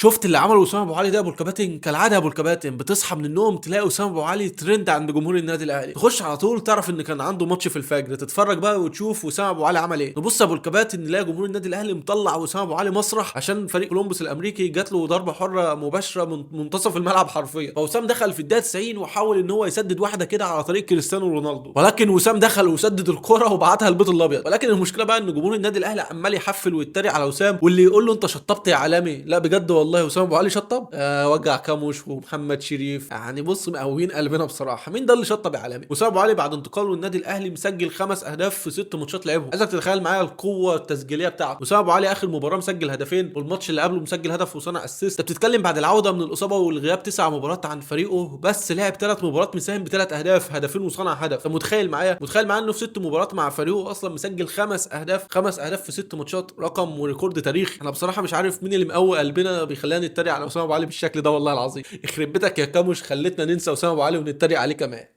شُفت اللي عمله أسامة أبو علي ده يا أبو الكباتن؟ كالعادة يا أبو الكباتن بتصحى من النوم تلاقي أسامة أبو علي ترند عند جمهور النادي الأهلي، تخش على طول تعرف إن كان عنده ماتش في الفجر، تتفرج بقى وتشوف أسامة أبو علي عمل إيه، نبُص يا أبو الكباتن نلاقي جمهور النادي الأهلي مطلّع أسامة أبو علي مسرح عشان فريق كولومبوس الأمريكي جات له ضربة حرة مباشرة من منتصف الملعب حرفيًا، فوسام دخل في الدقيقة 90 وحاول إن هو يسدد واحدة كده على طريقة كريستيانو رونالدو، ولكن وسام دخل وسدد الكرة وبعتها البيت الأبيض، ولكن المشكلة بقى إن جمهور النادي الأهلي عمّال يحفّل ويتريق على وسام، واللي يقول له أنت شطّبت يا عالمي، لأ بجد والله أسامة أبو علي شطّب، وجع كاموش ومحمد شريف، يعني بُص مقويين قلبنا بصراحة، مين ده اللي شطّب يا عالمي؟ أسامة أبو علي بعد انتقاله للنادي الأهلي مسجّل 5 أهداف في 6 ماتشات لعبهم، عايزك تتخيل معايا القوة التسجيلية بتاعته، أسامة أبو علي آخر مباراة مسجّل هدفين، والماتش اللي قبله مسجّل هدف وصانع أسيست، أنت بتتكلم بعد العودة من الإصابة والغياب 9 مباريات عن فريقه، بس لعب 3 مباريات مساهم ب3 أهداف، هدفين وصنع هدف، أنت متخيل معايا إنه في 6 مباريات مع فريقه أصلًا مسجّل 5 أهداف، 5 أهداف في 6 ماتشات، رقم وريكورد تاريخي، أنا بصراحة مش عارف مين اللي مقوي قلبنا بيخلّينا نتريق على أسامة أبو علي بالشكل ده والله العظيم، يخرب بيتك يا كاموش خلّيتنا ننسى أسامة أبو علي ونتريق عليه كمان.